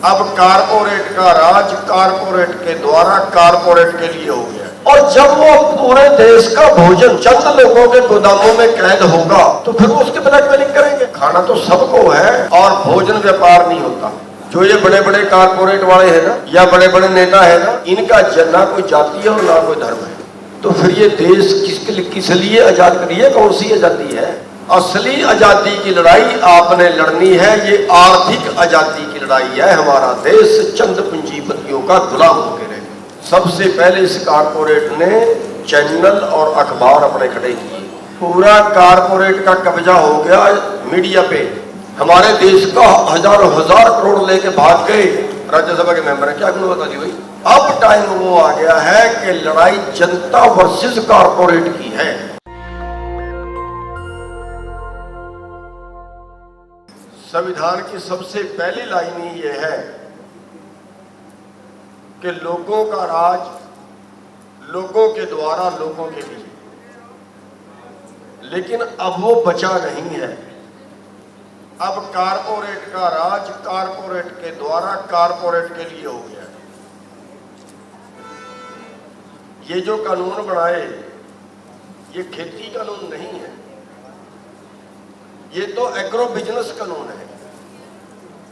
अब कारपोरेट का राज कारपोरेट के द्वारा कारपोरेट के लिए हो गया। और जब वो पूरे देश का भोजन चंद लोगों के गोदामों में कैद होगा तो फिर वो उसके ब्लैकमेलिंग करेंगे। खाना तो सबको है और भोजन व्यापार नहीं होता। जो ये बड़े बड़े कारपोरेट वाले हैं ना या बड़े बड़े नेता है ना, इनका ना कोई जाति है और ना कोई धर्म है। तो फिर ये देश किस लिए आजाद करी है? कौन सी आजादी है? असली आजादी की लड़ाई आपने लड़नी है। ये आर्थिक आजादी की लड़ाई है। हमारा देश चंद पूंजीपतियों का गुलाम होकर रहे। सबसे पहले इस कारपोरेट ने चैनल और अखबार अपने खड़े किए। पूरा कारपोरेट का कब्जा हो गया मीडिया पे। हमारे देश का हजारों हजार करोड़ लेके भाग गए। राज्यसभा के मेंबर है, क्या गुण बता दी भाई। अब टाइम वो आ गया है कि लड़ाई जनता वर्सेस कारपोरेट की है। संविधान की सबसे पहली लाइन ही ये है कि लोगों का राज लोगों के द्वारा लोगों के लिए। लेकिन अब वो बचा नहीं है। अब कारपोरेट का राज कारपोरेट के द्वारा कारपोरेट के लिए हो गया। ये जो कानून बनाए ये खेती कानून नहीं है, ये तो एग्रो बिजनेस कानून है,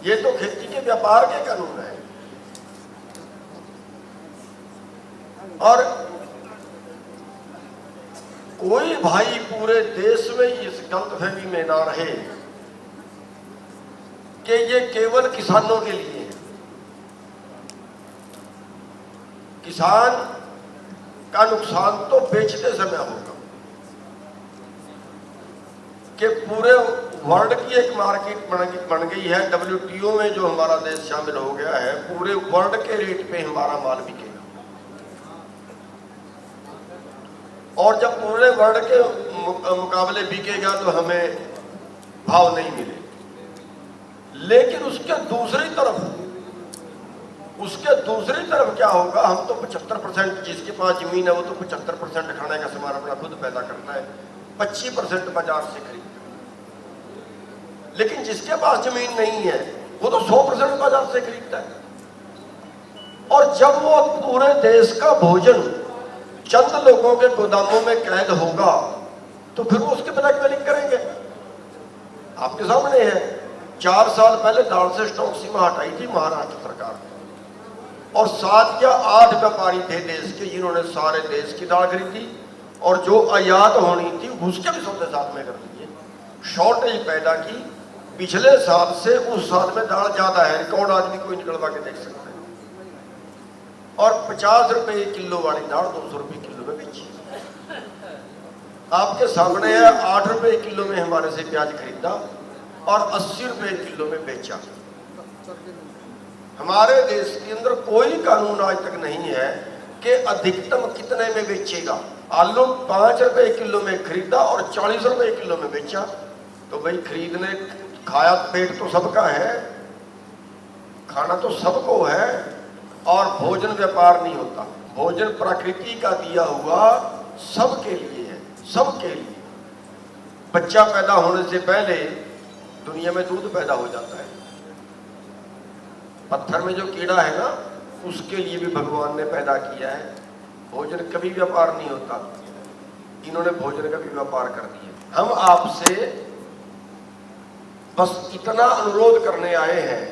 ये तो खेती के व्यापार के कानून है। और कोई भाई पूरे देश में इस गलतफहमी में ना रहे कि ये केवल किसानों के लिए है। किसान का नुकसान तो बेचते समय होगा कि पूरे वर्ल्ड की एक मार्केट बन गई है। WTO में जो हमारा देश शामिल हो गया है, पूरे वर्ल्ड के रेट पे हमारा माल बिकेगा। और जब पूरे वर्ल्ड के मुकाबले बिकेगा तो हमें भाव नहीं मिलेगा। लेकिन उसके दूसरी तरफ क्या होगा? हम तो 75%, जिसके पास जमीन है वो तो 75% खाने का सामान अपना खुद पैदा करता है, 25% बाजार से खरीदता है। लेकिन जिसके पास जमीन नहीं है वो तो 100% बाजार से खरीदता है। और जब वो पूरे देश का भोजन चंद लोगों के गोदामों में कैद होगा तो फिर वो उसके ब्लैकमेलिंग करेंगे। आपके सामने है, 4 साल पहले दाल से स्टॉक सीमा हटाई थी महाराष्ट्र सरकार ने, और 7 या 8 व्यापारी थे देश के जिन्होंने सारे देश की दाल खरीदी और जो आयात होनी थी उसके भी सौदे साथ में कर दिए। शॉर्टेज पैदा की। पिछले साल से उस साल में दाल ज्यादा है, रिकॉर्ड आदमी कोई निकलवा के देख सकता है। और 50 रुपए किलो वाली दाल 200 रुपए किलो में बेची। आपके सामने है, 8 रुपए किलो में हमारे से प्याज खरीदा और 80 रुपए किलो में बेचा। हमारे देश के अंदर कोई कानून आज तक नहीं है कि अधिकतम कितने में बेचेगा। आलू 5 रुपए किलो में खरीदा और 40 रुपए किलो में बेचा। तो भाई खरीदने खाया पेट तो सबका है, खाना तो सबको है। और भोजन व्यापार नहीं होता। भोजन प्रकृति का दिया हुआ सबके लिए है, सबके लिए। बच्चा पैदा होने से पहले दुनिया में दूध पैदा हो जाता है। पत्थर में जो कीड़ा है ना, उसके लिए भी भगवान ने पैदा किया है। भोजन कभी व्यापार नहीं होता। इन्होंने भोजन का भी व्यापार कर दिया। हम आपसे बस इतना अनुरोध करने आए हैं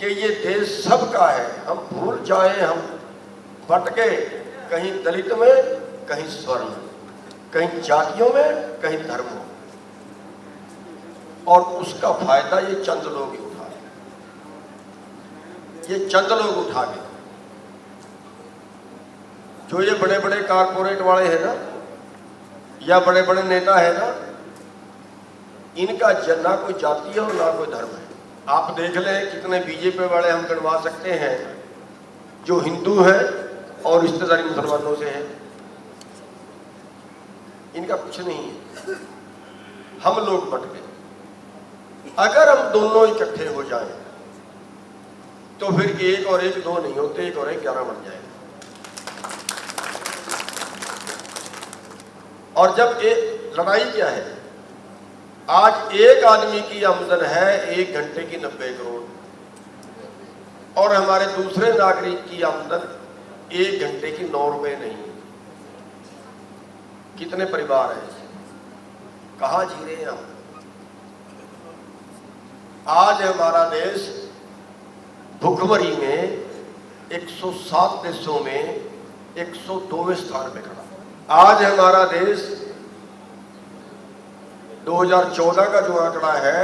कि ये देश सबका है। हम भूल जाएं, हम भटके कहीं दलित में, कहीं स्वर्ण, कहीं जातियों में, कहीं धर्मों, और उसका फायदा ये चंद लोग ही उठा रहे। ये चंद लोग उठा गए। जो ये बड़े बड़े कारपोरेट वाले हैं ना या बड़े बड़े नेता है ना, इनका ना कोई जाति है और ना कोई धर्म है। आप देख लें कितने बीजेपी वाले हम गणवा सकते हैं जो हिंदू हैं और रिश्तेदारी मुसलमानों से है। इनका कुछ नहीं है। हम लोग बट गए। अगर हम दोनों इकट्ठे हो जाएं तो फिर 1 और 1 2 नहीं होते, 1 और 1 11 बन जाएगा। और जब लड़ाई क्या है? आज एक आदमी की आमदन है 1 घंटे की 90 करोड़। और हमारे दूसरे नागरिक की आमदन 1 घंटे की 9 रुपए नहीं। कितने परिवार हैं, कहां जी रहे हैं हम? आज हमारा देश भुखमरी में 107 देशों में 102वें स्थान पे खड़ा। आज हमारा देश 2014 का जो आंकड़ा है,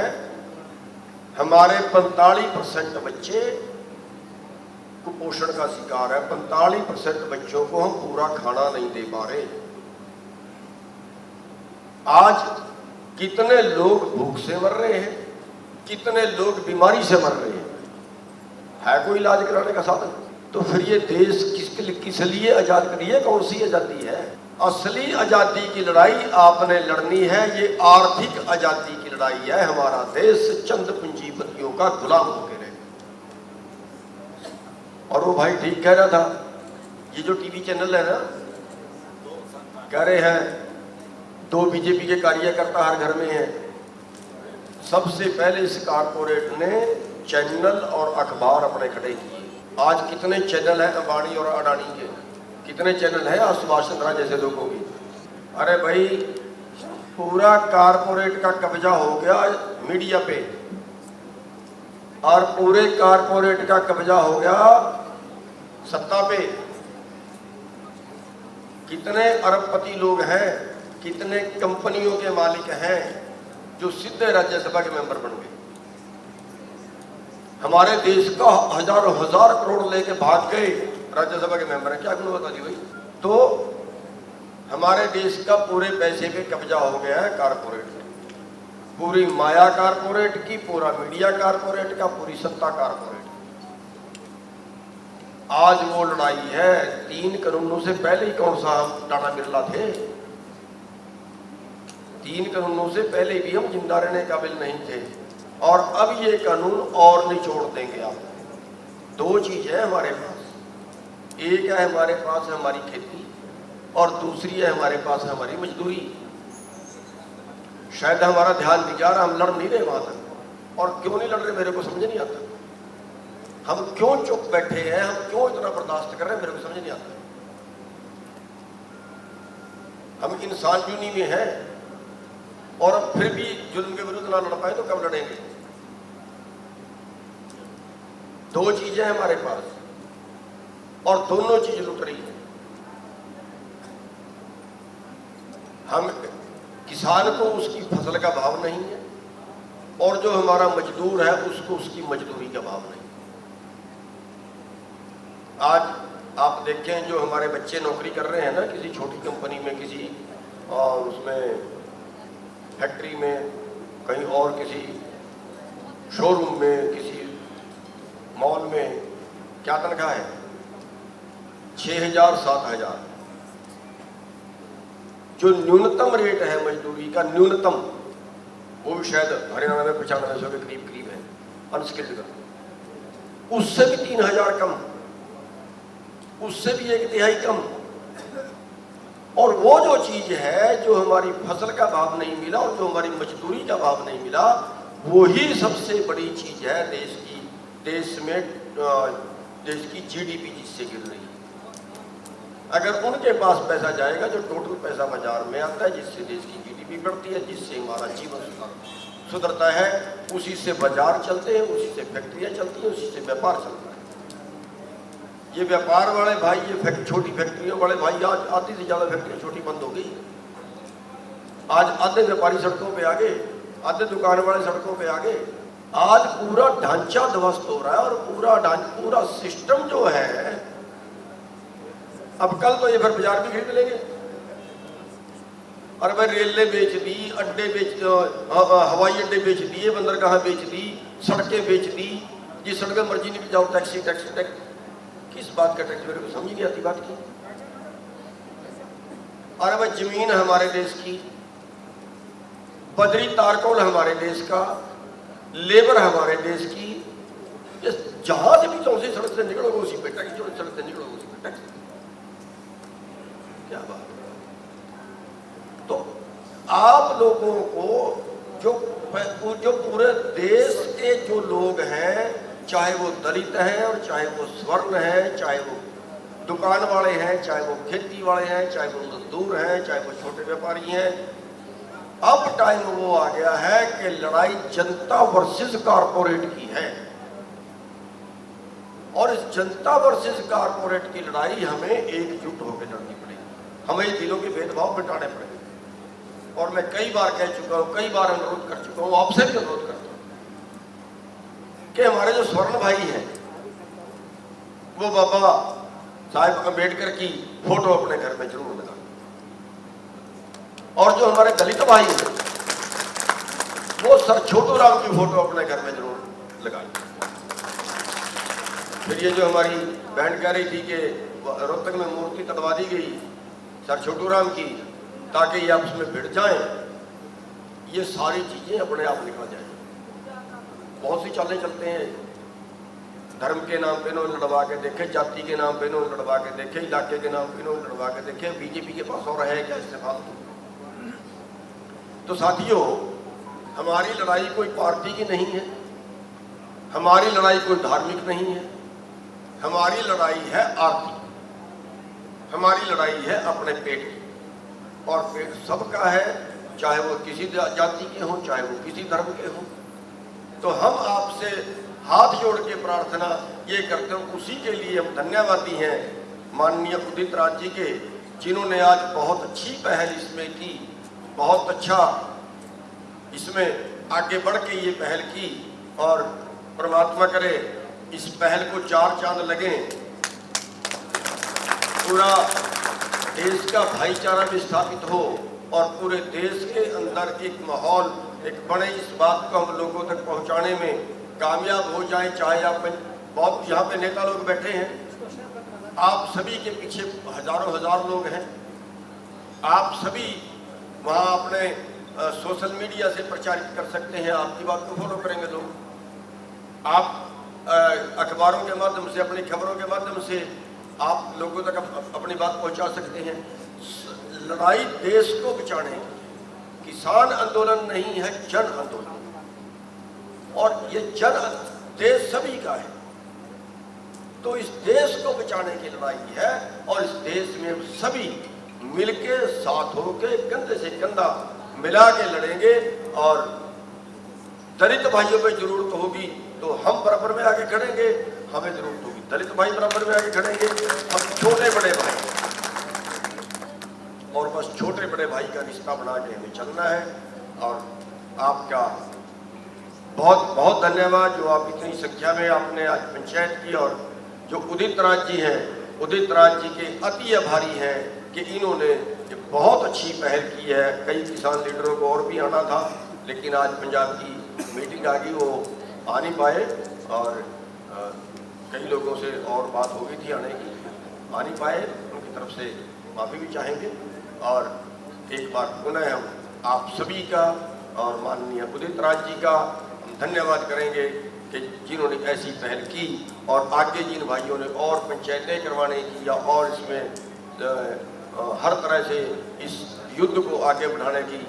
हमारे 45% बच्चे कुपोषण का शिकार है। 45% बच्चों को हम पूरा खाना नहीं दे पा रहे। आज कितने लोग भूख से मर रहे हैं, कितने लोग बीमारी से मर रहे हैं, है कोई इलाज कराने का साधन? तो फिर ये देश किस लिए आजाद करी है? कौन सी आजादी है? असली आजादी की लड़ाई आपने लड़नी है, ये आर्थिक आजादी की लड़ाई है। हमारा देश चंद पूंजीपतियों का गुलाम होकर रहे। और वो भाई ठीक कह रहा था, ये जो टीवी चैनल है ना, कह रहे हैं 2 बीजेपी के कार्यकर्ता हर घर में हैं। सबसे पहले इस कारपोरेट ने चैनल और अखबार अपने खड़े किए। आज कितने चैनल हैं अंबानी और अडानी के, कितने चैनल हैं आज सुभाष चंद्रा जैसे लोगों की। अरे भाई, पूरा कारपोरेट का कब्जा हो गया मीडिया पे, और पूरे कारपोरेट का कब्जा हो गया सत्ता पे। कितने अरबपति लोग हैं, कितने कंपनियों के मालिक हैं जो सीधे राज्यसभा के मेंबर बन गए। हमारे देश का हजारों हजार करोड़ लेके भाग गए राज्यसभा के मेंबर हैं। क्या गुणवत्ता दी भाई? तो हमारे देश का पूरे पैसे पे कब्जा हो गया है कारपोरेट में। पूरी माया कारपोरेट की, पूरा मीडिया कारपोरेट का, पूरी सत्ता कारपोरेट। आज वो लड़ाई है। 3 कानूनों से पहले ही कौन सा हम टाटा बिरला थे? 3 कानूनों से पहले भी हम जिंदा रहने काबिल नहीं थे, और अब ये कानून और निचोड़ देंगे आप। 2 चीज है हमारे पास, एक है हमारे पास है हमारी खेती, और दूसरी है हमारे पास है हमारी मजदूरी। शायद हमारा ध्यान नहीं जा रहा, हम लड़ नहीं रहे वहां तक। और क्यों नहीं लड़ रहे मेरे को समझ नहीं आता। हम क्यों चुप बैठे हैं, हम क्यों इतना बर्दाश्त कर रहे हैं, मेरे को समझ नहीं आता। हम इंसान जूनी में हैं, और अब फिर भी जुल्म के विरुद्ध ना लड़ पाए तो कब लड़ेंगे? 2 चीजें हमारे पास, और दोनों चीज लुट रही है। हम किसान को उसकी फसल का भाव नहीं है, और जो हमारा मजदूर है उसको उसकी मजदूरी का भाव नहीं। आज आप देखें, जो हमारे बच्चे नौकरी कर रहे हैं ना, किसी छोटी कंपनी में, किसी उसमें फैक्ट्री में, कहीं और किसी शोरूम में, किसी मॉल में, क्या तनख्वाह है? 6,000 7,000। जो न्यूनतम रेट है मजदूरी का, न्यूनतम, वो भी शायद हरियाणा में 9500 के करीब है अनस्किल्ड का। उससे भी 3,000 कम, उससे भी 1/3 कम। और वो जो चीज है, जो हमारी फसल का भाव नहीं मिला और जो हमारी मजदूरी का भाव नहीं मिला, वही सबसे बड़ी चीज है देश की। देश में देश की जीडीपी जिससे गिर रही है। अगर उनके पास पैसा जाएगा, जो टोटल पैसा बाजार में आता है, जिससे देश की जीडीपी बढ़ती है, जिससे हमारा जीवन सुधरता है, उसी से बाजार चलते हैं, उसी से फैक्ट्रियां चलती हैं, उसी से व्यापार चलता है। ये व्यापार वाले भाई, ये छोटी फैक्ट्रियों वाले भाई, आज आधी से ज्यादा फैक्ट्रियां छोटी बंद हो गई। आज आधे व्यापारी सड़कों पे आ गए, आधे दुकान वाले सड़कों पे आ गए। आज पूरा ढांचा ध्वस्त हो रहा है, और पूरा सिस्टम जो है। अब कल तो ये फिर बाजार भी खरीद लेंगे। और भाई रेलें बेच दी, अड्डे बेच, हवाई अड्डे बेच दिए, बंदरगाह बेच दी, सड़कें बेच दी। जिस सड़कें मर्जी नहीं जाओ, टैक्सी टैक्स टैक्स। किस बात का टैक्स? मेरे को समझ नहीं आती बात की। और भाई जमीन हमारे देश की, बदरी तारकोल हमारे देश का, लेबर हमारे देश की। जहां से भी चौथी सड़क से निकलोगे उसी पे टैक्स, चौथी सड़क से निकलोगे उसी पे टैक्स। क्या बात है? तो आप लोगों को जो पूरे देश के जो लोग हैं, चाहे वो दलित है और चाहे वो स्वर्ण है, चाहे वो दुकान वाले हैं, चाहे वो खेती वाले हैं, चाहे वो मजदूर हैं, चाहे वो छोटे व्यापारी हैं। अब टाइम वो आ गया है कि लड़ाई जनता वर्सेस कारपोरेट की है, और इस जनता वर्सेस कारपोरेट की लड़ाई हमें एकजुट होकर लड़नी पड़ेगी। हमें दिलों के भेदभाव मिटाने पड़ेंगे। और मैं कई बार कह चुका हूं, कई बार अनुरोध कर चुका हूं, आपसे भी अनुरोध करता हूं कि हमारे जो स्वर्ण भाई हैं वो बाबा साहेब अम्बेडकर की फोटो अपने घर में जरूर लगा, और जो हमारे दलित भाई हैं वो सर छोटू राम की फोटो अपने घर में जरूर लगा। फिर ये जो हमारी बहन कह रही थी कि रोहतक में मूर्ति तड़वा दी गई सर छोटू राम की ताकि ये आपस में भिड़ जाएं, ये सारी चीजें अपने आप निकल जाएंगी। बहुत सी चालें चलते हैं, धर्म के नाम पे इन्होंने लड़वा के देखे, जाति के नाम पे इन्होंने लड़वा के देखे, इलाके के नाम पे इन्होंने लड़वा के देखे। बीजेपी के पास और है क्या इससे फालतू? तो साथियों, हमारी लड़ाई कोई पार्टी की नहीं है, हमारी लड़ाई कोई धार्मिक नहीं है, हमारी लड़ाई है आर्थिक, हमारी लड़ाई है अपने पेट की। और पेट सबका है, चाहे वो किसी जाति के हों, चाहे वो किसी धर्म के हों। तो हम आपसे हाथ जोड़ के प्रार्थना ये करते हैं, उसी के लिए हम धन्यवादी हैं माननीय उदित राज जी के, जिन्होंने आज बहुत अच्छी पहल इसमें की, बहुत अच्छा इसमें आगे बढ़ के ये पहल की। और परमात्मा करे इस पहल को 4 चांद लगें, पूरा देश का भाईचारा भी स्थापित हो और पूरे देश के अंदर एक माहौल एक बड़े, इस बात को हम लोगों तक पहुंचाने में कामयाब हो जाए। चाहे आप बहुत यहाँ पे नेता लोग बैठे हैं, आप सभी के पीछे हजारों हजार लोग हैं, आप सभी वहाँ अपने सोशल मीडिया से प्रचारित कर सकते हैं, आपकी बात को फॉलो करेंगे लोग, आप अखबारों के माध्यम से, अपनी खबरों के माध्यम से आप लोगों तक अपनी बात पहुंचा सकते हैं। लड़ाई देश को बचाने की, किसान आंदोलन नहीं है, जन आंदोलन, और ये जन देश सभी का है। तो इस देश को बचाने की लड़ाई है, और इस देश में सभी मिलके साथ होके कंधे से कंधा मिला के लड़ेंगे। और दलित भाइयों पे जरूरत होगी तो हम बराबर में आगे खड़ेंगे, हमें जरूरत होगी दलित भाई बराबर में आगे खड़ेंगे, हम छोटे बड़े भाई, और बस छोटे बड़े भाई का रिश्ता बना के हमें चलना है। और आपका बहुत बहुत धन्यवाद जो आप इतनी संख्या में आपने आज पंचायत की, और जो उदित राज जी हैं, उदित राज जी के अति आभारी हैं कि इन्होंने ये बहुत अच्छी पहल की है। कई किसान लीडरों को और भी आना था, लेकिन आज पंजाब की मीटिंग आ गई, वो आ नहीं पाए, और कई लोगों से और बात हो गई थी आने की, आ नहीं पाए, उनकी तरफ से माफ़ी भी चाहेंगे। और एक बार पुनः हम आप सभी का और माननीय उदित राज जी का हम धन्यवाद करेंगे कि जिन्होंने ऐसी पहल की, और आगे जिन भाइयों ने और पंचायतें करवाने की या और इसमें हर तरह से इस युद्ध को आगे बढ़ाने की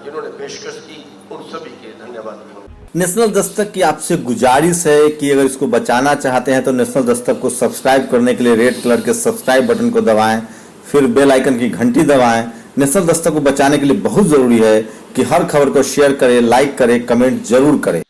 जिन्होंने पेशकश की, उन सभी के धन्यवाद। नेशनल दस्तक की आपसे गुजारिश है कि अगर इसको बचाना चाहते हैं तो नेशनल दस्तक को सब्सक्राइब करने के लिए रेड कलर के सब्सक्राइब बटन को दबाएं, फिर बेल आइकन की घंटी दबाएं। नेशनल दस्तक को बचाने के लिए बहुत जरूरी है कि हर खबर को शेयर करें, लाइक करें, कमेंट जरूर करें।